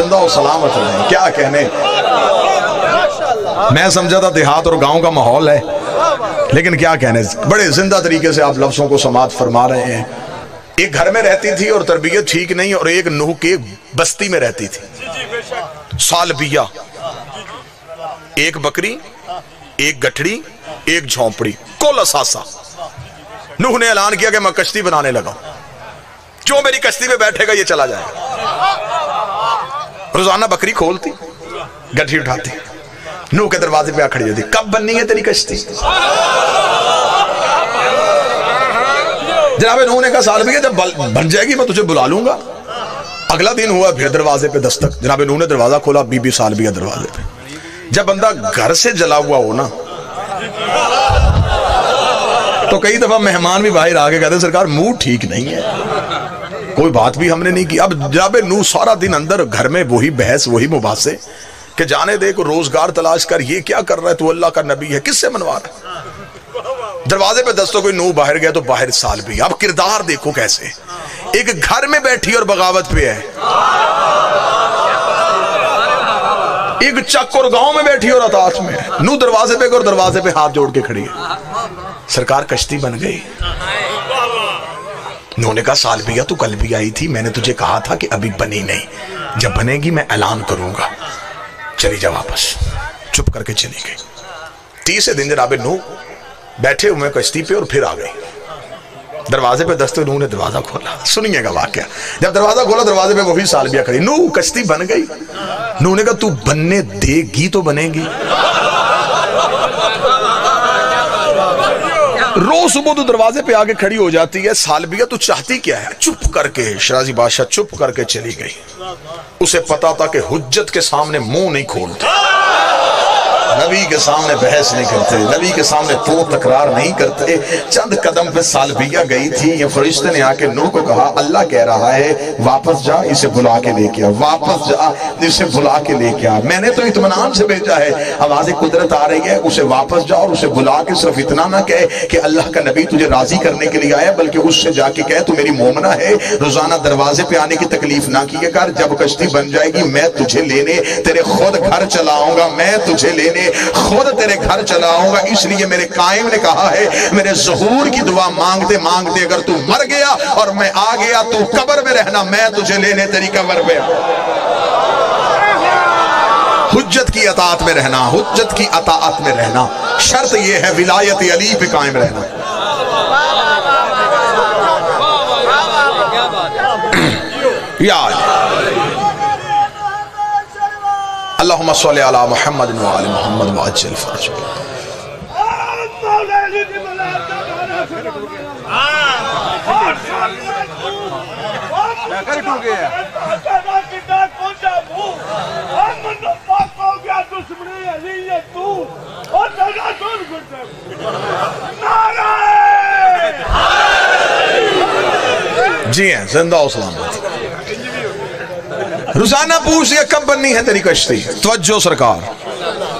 زندہ و سلامت رہیں. کیا کہنے, میں سمجھا تھا دیہات اور گاؤں کا ماحول ہے, لیکن کیا کہنے, بڑے زندہ طریقے سے آپ لفظوں کو سماعت فرما رہے ہیں. ایک گھر میں رہتی تھی اور تربیت ٹھیک نہیں, اور ایک نوح کے بستی میں رہتی تھی. سالبیہ, ایک بکری, ایک گٹھڑی, ایک جھونپڑی, کل اثاثہ. نوح نے اعلان کیا کہ میں کشتی بنانے لگا, جو میری کشتی پہ بیٹھے گا یہ چلا جائے گا. روزانہ بکری کھولتی, گٹھڑی اٹھاتی, نوح کے دروازے پہ آ کھڑی ہوتی, کب بننی ہے تیری کشتی؟ جناب نوح نے کہا سالبیہ جب بن جائے گی میں تجھے بلا لوں گا. اگلا دن ہوا, پھر دروازے پہ دستک. جناب نوح نے دروازہ کھولا, بی بی سالبیہ دروازے پہ. جب بندہ گھر سے جلا ہوا ہو نا, تو کئی دفعہ مہمان بھی باہر آگے کہتے ہیں سرکار موڈ ٹھیک نہیں ہے, کوئی بات بھی ہم نے نہیں کی. اب جناب نوح سارا دن اندر گھر میں وہی بحث, وہی مباحثے کہ جانے دے, کو روزگار تلاش کر, یہ کیا کر رہا ہے, تو اللہ کا نبی ہے, کس سے منوا رہا ہے. دروازے پہ دستوں, کوئی نوح باہر گیا تو باہر سالبیہ. اب کردار دیکھو کیسے, ایک گھر میں بیٹھی اور بغاوت پہ ہے, ایک چک اور گاؤں میں بیٹھی اور اطاعت میں ہے. نوح دروازے پہ اور دروازے پہ ہاتھ جوڑ کے کھڑی ہے. سرکار کشتی بن گئی. نوح نے کہا سالبیہ تو کل بھی آئی تھی, میں نے تجھے کہا تھا کہ ابھی بنی نہیں, جب بنے گی میں اعلان کروں گا, چلی جا واپس. چپ کر کے چلی گئی. تیسرے دن جناب نوح بیٹھے ہوئے کشتی پہ اور پھر آ گئی. دروازے پہ دستوں, نوح نے دروازہ کھولا. سنیے گا واقعہ. جب دروازہ کھولا, دروازے پہ وہی سالبیہ کھڑی. نوح کشتی بن گئی. نوح نے کہا تو بننے دے گی تو بنے گی. روز صبح تو دروازے پہ آگے کھڑی ہو جاتی ہے. سالبیہ تو چاہتی کیا ہے, چپ کر کے, شرازی بادشاہ چپ کر کے چلی گئی. اسے پتا تھا کہ حجت کے سامنے منہ نہیں کھولتے, نبی کے سامنے بحث نہیں کرتے, نبی کے سامنے تو تکرار نہیں کرتے. چند قدم پہ سالبیہ گئی تھی, یہ فرشتے نے آ کے نوح کو کہا اللہ کہہ رہا ہے واپس جا, اسے بلا کے لے کے آ, واپس جا, اسے بلا کے لے کے آ. میں نے تو اطمینان سے بھیجا ہے, آواز قدرت آ رہی ہے, اسے واپس جا اور اسے بلا کے صرف اتنا نہ کہے کہ اللہ کا نبی تجھے راضی کرنے کے لیے آیا, بلکہ اس سے جا کے کہے تو میری مومنہ ہے, روزانہ دروازے پہ آنے کی تکلیف نہ کیے کر. جب کشتی بن جائے گی میں تجھے لینے تیرے خود گھر چلاؤں گا, میں تجھے لینے خود تیرے گھر چلاؤں گا. اس لیے میرے قائم نے کہا ہے میرے ظہور کی دعا مانگتے مانگتے اگر تو مر گیا اور میں آ گیا تو قبر میں رہنا, میں تجھے لینے تیری قبر پہ. حجت کی اطاعت میں رہنا, حجت کی اطاعت میں رہنا. شرط یہ ہے ولایت علی پہ قائم رہنا. اللہم صلی علی محمد و آل محمد وعجل فرجہ. جی ہیں, زندہ و سلامت. روزانہ پوچھ لیا کب بننی ہے تیری کشتی. توجہ سرکار,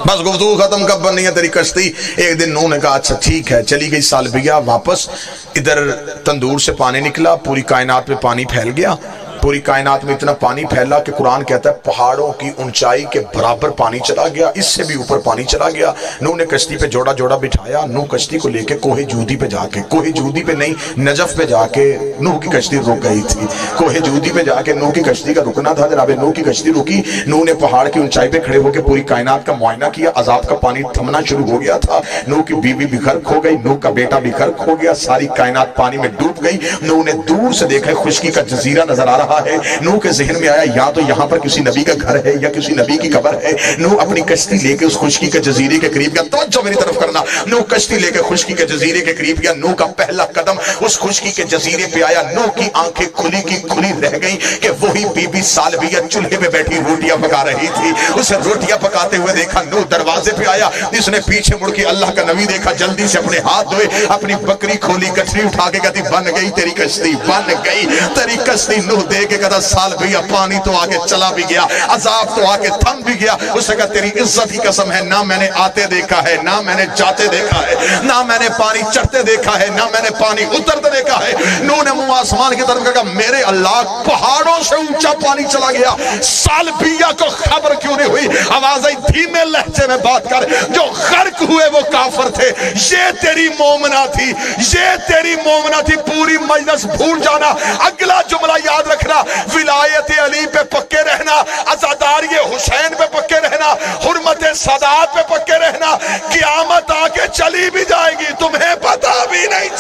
بس گفتگو ختم, کب بننی ہے تیری کشتی. ایک دن نوح نے کہا اچھا ٹھیک ہے. چلی گئی سالبیہ واپس. ادھر تندور سے پانی نکلا, پوری کائنات میں پانی پھیل گیا. پوری کائنات میں اتنا پانی پھیلا کہ قرآن کہتا ہے پہاڑوں کی اونچائی کے برابر پانی چلا گیا, اس سے بھی اوپر پانی چلا گیا. نوح نے کشتی پہ جوڑا جوڑا بٹھایا. نوح کشتی کو لے کے کوہ جودی پہ جا کے, کوہ جودی پہ نہیں نجف پہ جا کے نوح کی کشتی رک گئی تھی. کوہ جودی پہ جا کے نوح کی کشتی کا رکنا تھا. جناب نوح کی کشتی رکی. نوح نے پہاڑ کی اونچائی پہ کھڑے ہو کے پوری کائنات کا معائنہ کیا. عذاب کا پانی تھمنا شروع ہو گیا تھا. نوح کی بیوی بھی غرق ہو گئی, نوح کا بیٹا بھی غرق ہو گیا, ساری کائنات پانی میں ڈوب گئی. نوح نے دور سے دیکھا خشکی کا جزیرہ نظر آ رہا ہے. نوح کے ذہن میں آیا یا تو یہاں پر کسی نبی کا گھر ہے یا کسی نبی کی قبر ہے. نوح اپنی کشتی لے کے اس خشکی کے جزیرے کے قریب گیا. توجہ میری طرف کرنا. نوح کشتی لے کے خشکی کے جزیرے کے قریب گیا. نوح کا پہلا قدم اس خشکی کے جزیرے پہ آیا. نوح کی آنکھیں کھلی کی کھلی رہ گئیں کہ وہی بی بی سالبیہ چولہے پہ بیٹھی روٹیاں پکا رہی تھی. اسے روٹیاں پکاتے ہوئے دیکھا. نوح دروازے پہ آیا. اس نے پیچھے مڑ کے اللہ کا نبی دیکھا. جلدی سے اپنے ہاتھ دھوئے, اپنی بکری کھولی, گٹھڑی اٹھا کے کہتی بن گئی تیری کشتی, بن گئی تیری کشتی. نوح دے کے کہتا سالبیا پانی تو آگے چلا بھی گیا, عذاب تو آگے تھم بھی گیا. اس نے کہا تیری عزت کی قسم ہے, نہ میں نے آتے دیکھا ہے, نہ میں نے جاتے دیکھا ہے, نہ میں نے پانی چڑھتے دیکھا ہے, نہ میں نے پانی اترتے دیکھا ہے. نوح نے منہ آسمان کی طرف کہا میرے اللہ, پہاڑوں سے اونچا پانی چلا گیا, سالبیا کو خبر کیوں نہیں ہوئی؟ آوازیں دھیمے لہجے میں بات کر, جو غرق ہوئے وہ کافر تھے, یہ تیری مومنہ تھی, یہ تیری مومنہ تھی. پوری مجلس بھول جانا, اگلا جملہ یاد رکھنا, ولایت علی پہ پکے رہنا, عزاداری حسین پہ پکے رہنا, حرمت سادات پہ پکے رہنا. قیامت آگے چلی بھی جائے گی, تمہیں پتہ بھی نہیں,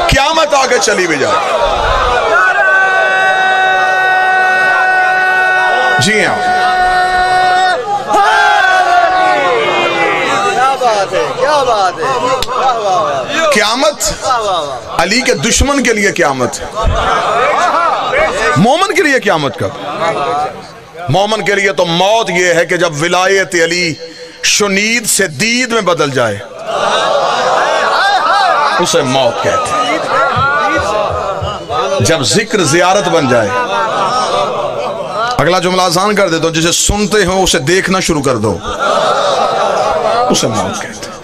قیامت آگے چلی بھی جائے. جی ہاں, قیامت علی کے دشمن کے لیے قیامت, مومن کے لیے قیامت کب؟ مومن کے لیے تو موت یہ ہے کہ جب ولایت علی شنید سے دید میں بدل جائے, اسے موت کہتے ہیں. جب ذکر زیارت بن جائے, اگلا جملہ آسان کر دے تو جسے سنتے ہو اسے دیکھنا شروع کر دو, اسے موت کہتے ہیں.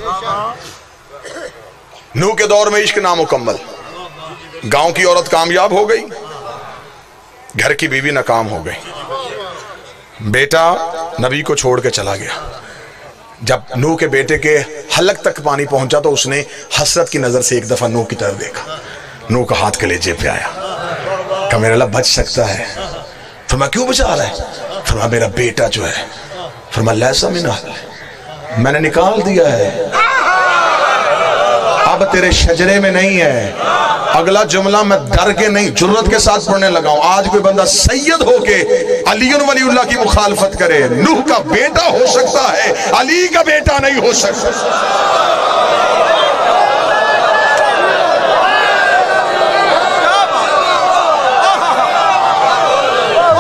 نوح کے دور میں عشق نامکمل, گاؤں کی عورت کامیاب ہو گئی, گھر کی بیوی ناکام ہو گئی, بیٹا نبی کو چھوڑ کے چلا گیا. جب نوح کے بیٹے کے حلق تک پانی پہنچا تو اس نے حسرت کی نظر سے ایک دفعہ نوح کی طرف دیکھا. نوح کا ہاتھ کلیجے پہ آیا, کہ میرا اللہ بچ سکتا ہے. فرمایا کیوں بچا رہا ہے؟ فرمایا میرا بیٹا جو ہے, فرمایا لیسا منہ, میں نے نکال دیا ہے, اب تیرے شجرے میں نہیں ہے. اگلا جملہ میں ڈر کے نہیں, جرت کے ساتھ پڑھنے لگا ہوں. آج کوئی بندہ سید ہو کے علی ولی اللہ کی مخالفت کرے, نوح کا بیٹا ہو سکتا ہے, علی کا بیٹا نہیں ہو سکتا.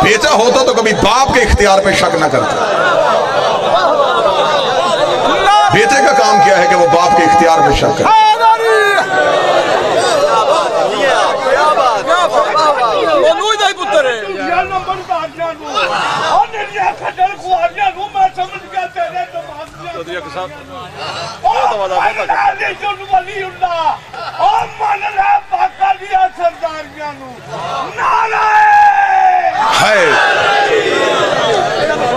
بیٹا ہوتا تو کبھی باپ کے اختیار پہ شک نہ کرتا. بیٹے کا کام کیا ہے کہ وہ باپ کے اختیار پہ شک کرے.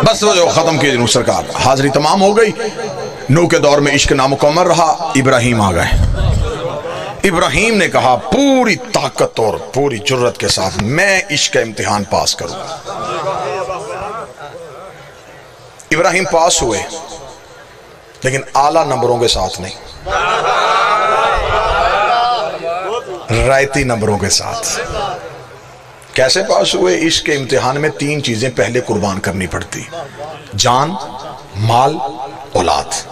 بس وہ جو ختم کی نوح سرکار, حاضری تمام ہو گئی. نوح کے دور میں عشق نامکمل رہا, ابراہیم آ گئے. ابراہیم نے کہا پوری طاقت اور پوری جرت کے ساتھ میں عشق کا امتحان پاس کروں. ابراہیم پاس ہوئے, لیکن اعلیٰ نمبروں کے ساتھ نہیں, رائتی نمبروں کے ساتھ. کیسے پاس ہوئے؟ عشق کے امتحان میں 3 چیزیں پہلے قربان کرنی پڑتی, جان, مال, اولاد.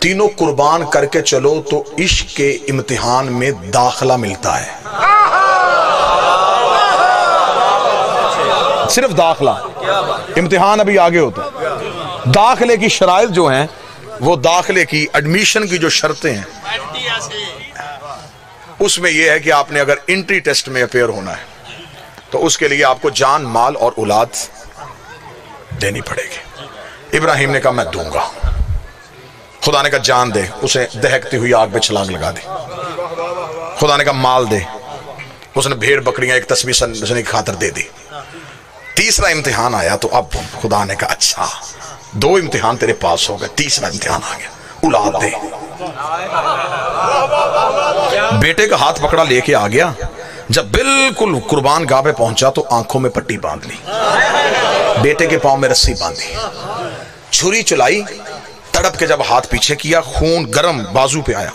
تینوں قربان کر کے چلو تو عشق کے امتحان میں داخلہ ملتا ہے. صرف داخلہ, امتحان ابھی آگے ہوتا ہے. داخلے کی شرائط جو ہیں, وہ داخلے کی ایڈمیشن کی جو شرطیں ہیں, اس میں یہ ہے کہ آپ نے اگر انٹری ٹیسٹ میں اپیئر ہونا ہے تو اس کے لیے آپ کو جان, مال اور اولاد دینی پڑے گی. ابراہیم نے کہا میں دوں گا. خدا نے کہا جان دے, اسے دہکتی ہوئی آگ پہ چھلانگ لگا دی. خدا نے کہا مال دے, اس نے بھیڑ بکریاں ایک تسبیح سننے کی خاطر دے دی. تیسرا امتحان آیا تو اب خدا نے کہا اچھا 2 امتحان تیرے پاس ہو گئے, تیسرا امتحان آ گیا, اولاد دے. بیٹے کا ہاتھ پکڑا لے کے آ گیا. جب بالکل قربان گاہ پہ پہنچا تو آنکھوں میں پٹی باندھ لی, بیٹے کے پاؤں میں رسی باندھی, چھری چلائی, تڑپ کے جب ہاتھ پیچھے کیا خون گرم بازو پہ آیا.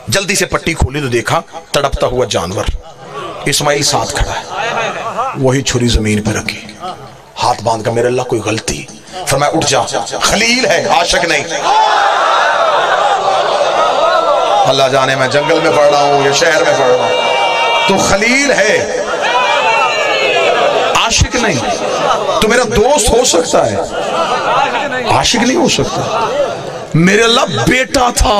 جلدی سے پٹی کھولی تو دیکھا تڑپتا ہوا جانور اسماعیل ساتھ کھڑا ہے. وہی چھری زمین پہ رکھی, ہاتھ باندھ کر میرے اللہ کوئی غلطی؟ فرمایا اٹھ جا, خلیل ہے عاشق نہیں. اللہ جانے میں جنگل میں پڑھ رہا ہوں یا شہر میں پڑھ رہا ہوں, تو خلیل ہے عاشق نہیں. تو میرا دوست ہو سکتا ہے, عاشق نہیں ہو سکتا. میرے اللہ بیٹا تھا,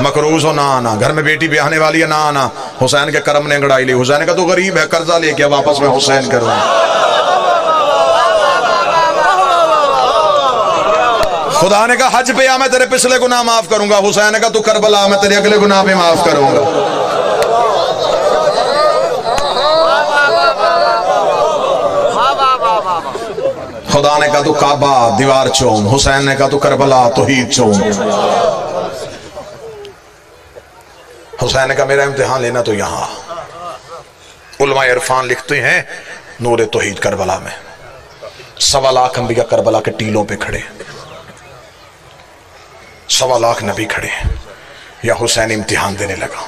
مقروض ہو نہ آنا، گھر میں بیٹی بیاہنے والی ہے نہ آنا، حسین کے کرم نے انگڑائی لی، حسین کا تو غریب ہے قرضہ لے کے واپس میں حسین کروں، خدا نے کہا حج پہ آ میں تیرے پچھلے گناہ معاف کروں گا، حسین نے کہا تو کربلا میں تیرے اگلے گناہ پہ معاف کروں گا۔ خدا نے کہا تو کعبہ دیوار چوم، حسین نے کہا تو کربلا توحید چوم۔ حسین نے کہا میرا امتحان لینا تو یہاں۔ علماء عرفان لکھتے ہیں نور توحید کربلا میں 1.25 لاکھ انبیاء کربلا کے ٹیلوں پہ کھڑے، 1.25 لاکھ نبی کھڑے، یا حسین امتحان دینے لگا۔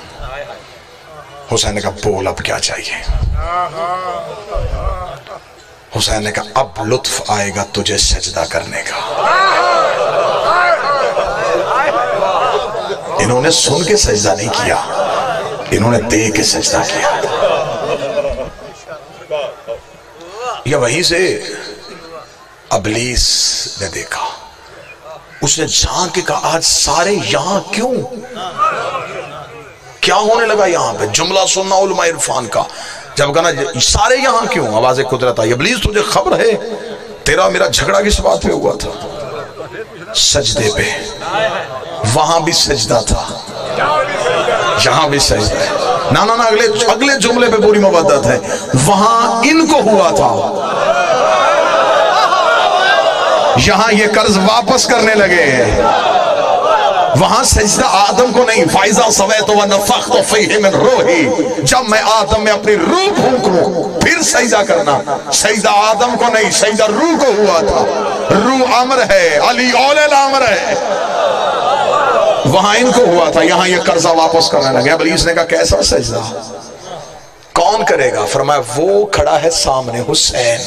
حسین نے کہا بول اب کیا چاہیے؟ حسین نے کہا اب لطف آئے گا تجھے سجدہ کرنے کا۔ انہوں نے سن کے سجدہ نہیں کیا، انہوں نے دے کے سجدہ کیا۔ یا وہیں سے ابلیس نے دیکھا، اس نے جھانک کے کہا آج سارے یہاں کیوں؟ کیا ہونے لگا یہاں پہ؟ جملہ سننا علماء عرفان کا، جب کہنا سارے یہاں کیوں؟ آواز قدرت آئی، ابلیس تجھے خبر ہے تیرا میرا جھگڑا کس بات پہ ہوا تھا؟ سجدے پہ۔ وہاں بھی سجدہ تھا، یہاں بھی سجدہ ہے۔ نا اگلے جملے پہ پوری مودت ہے۔ وہاں ان کو ہوا تھا، یہاں یہ قرض واپس کرنے لگے ہیں۔ وہاں سجدہ آدم کو نہیں، فَإِذَا سَوَيْتُ وَنَفَخْتُ فِيهِ مِنْ رُوحِي، جب میں آدم میں اپنی روح پھونکوں پھر سجدہ کرنا۔ سجدہ آدم کو نہیں، سجدہ روح کو ہوا تھا۔ روح امر ہے، علی اول الامر ہے۔ وہاں ان کو ہوا تھا، یہاں یہ قرضہ واپس کرنے لگے۔ ابلیس نے کہا کیسا سجدہ؟ کون کرے گا؟ فرمایا وہ کھڑا ہے سامنے حسین۔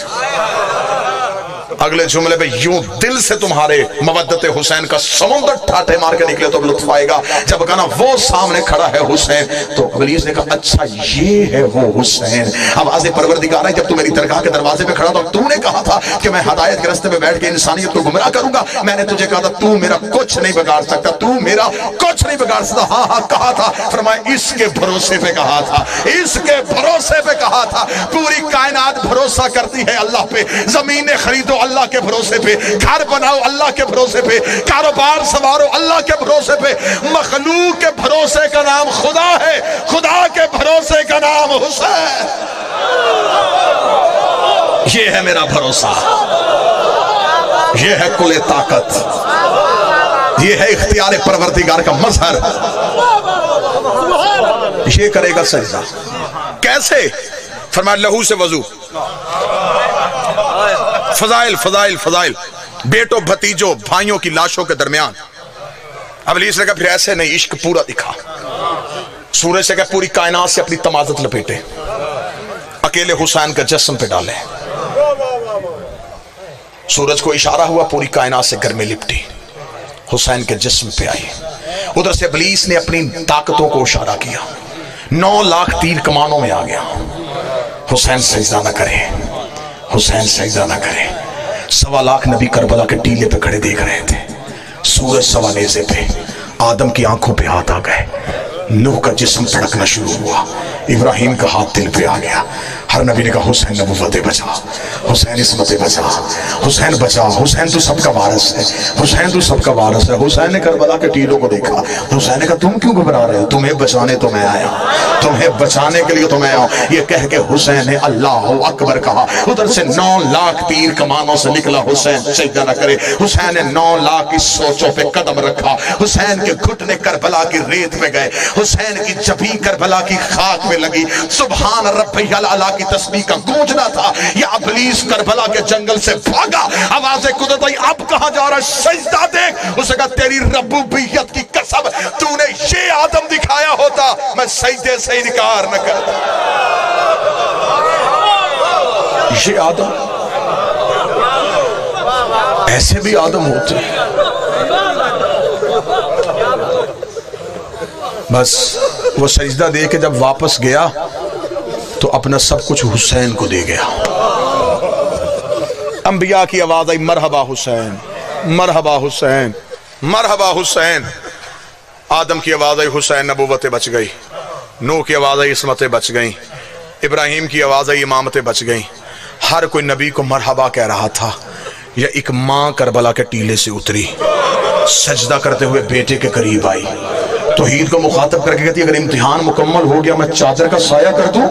اگلے جملے پہ یوں دل سے تمہارے مودت حسین کا سمندر ٹھاٹے مار کے نکلے تو لطف آئے گا۔ جب کہنا وہ سامنے کھڑا ہے حسین، تو ابلیس نے کہا اچھا یہ ہے وہ حسین۔ آواز پروردگار ہے، جب تو میری درگاہ کے دروازے پہ کھڑا تو نے کہا تھا کہ میں ہدایت کے راستے پہ بیٹھ کے انسانیت کو گمراہ کروں گا۔ میں نے تجھے کہا تھا تو میرا کچھ نہیں بگاڑ سکتا، تو میرا کچھ نہیں بگاڑ سکتا۔ ہاں ہاں کہا تھا، فرمایا اس کے بھروسے پہ کہا تھا، اس کے بھروسے پہ کہا تھا۔ پوری کائنات بھروسہ کرتی ہے اللہ پہ، زمینیں خریدو اللہ کے بھروسے پہ، گھر بناؤ اللہ کے بھروسے پہ، کاروبار سنوارو اللہ کے بھروسے پہ۔ مخلوق کے بھروسے کا نام خدا ہے، خدا کے بھروسے کا نام حسین۔ یہ ہے میرا بھروسہ، یہ ہے کل طاقت، یہ ہے اختیار پروردگار کا مظہر۔ یہ کرے گا سجدہ کیسے؟ فرمایا لہو سے وضو، فضائل فضائل فضائل، بیٹوں بھتیجوں بھائیوں کی لاشوں کے درمیان۔ ابلیس نے کہا پھر ایسے نہیں، عشق پورا دکھا۔ سورج سے کہا پوری کائنات سے اپنی تمازت لپیٹے، اکیلے حسین کا جسم پہ ڈالے۔ سورج کو اشارہ ہوا، پوری کائنات سے گرمی لپٹی، حسین کے جسم پہ آئی۔ ادھر سے ابلیس نے اپنی طاقتوں کو اشارہ کیا، 9 لاکھ تیر کمانوں میں آ گیا۔ حسین سجدہ نہ کرے، حسین سجدہ نہ کرے۔ 1.25 لاکھ نبی کربلا کے ٹیلے پہ کھڑے دیکھ رہے تھے۔ سورج سوا نیزے پہ، آدم کی آنکھوں پہ ہاتھ آ گئے، نوح کا جسم پھڑکنا شروع ہوا، ابراہیم کا ہاتھ دل پہ آ گیا۔ ہر نبی نے کہا حسین نبوت بچا، حسین عصمت بچا، حسین بچا، حسین تو سب کا وارث ہے، حسین تو سب کا وارث ہے۔ حسین نے کربلا کے ٹیلوں کو دیکھا، حسین نے کہا تم کیوں گھبرا رہے ہو؟ تمہیں بچانے تو میں آیا، تمہیں بچانے کے لیے تو میں آؤں۔ یہ کہہ کے حسین نے اللہ اکبر کہا۔ ادھر سے 9 لاکھ تیر کمانوں سے نکلا، حسین سجدہ نہ کرے۔ حسین نے 9 لاکھ کی سوچوں پہ قدم رکھا، حسین کے گھٹنے کربلا کی ریت پہ گئے، حسین کی جبین کربلا کی خاک میں لگی۔ سبحان ربی الاعلیٰ کی تسبیح کا گونجنا تھا۔ یا ابلیس کربلا کے جنگل سے بھاگا، آواز قدرت آئی اب کہاں جا رہا ہے؟ سجدہ دیکھ۔ اسے کہا تیری ربوبیت کی قسم، تو نے یہ آدم دکھایا ہوتا میں سجدے سے انکار نہ کرتا۔ یہ آدم، ایسے بھی آدم ہوتے ہیں۔ بس وہ سجدہ دے کے جب واپس گیا تو اپنا سب کچھ حسین کو دے گیا۔ انبیاء کی آواز آئی مرحبا حسین، مرحبا حسین، مرحبا حسین۔ آدم کی آواز آئی حسین نبوتیں بچ گئی، نوح کی آواز آئی عصمتیں بچ گئیں، ابراہیم کی آواز آئی امامتیں بچ گئیں۔ ہر کوئی نبی کو مرحبا کہہ رہا تھا، یا ایک ماں کربلا کے ٹیلے سے اتری، سجدہ کرتے ہوئے بیٹے کے قریب آئی، توحید کو مخاطب کر کے کہتی ہے اگر امتحان مکمل ہو گیا میں چادر کا سایہ کر دوں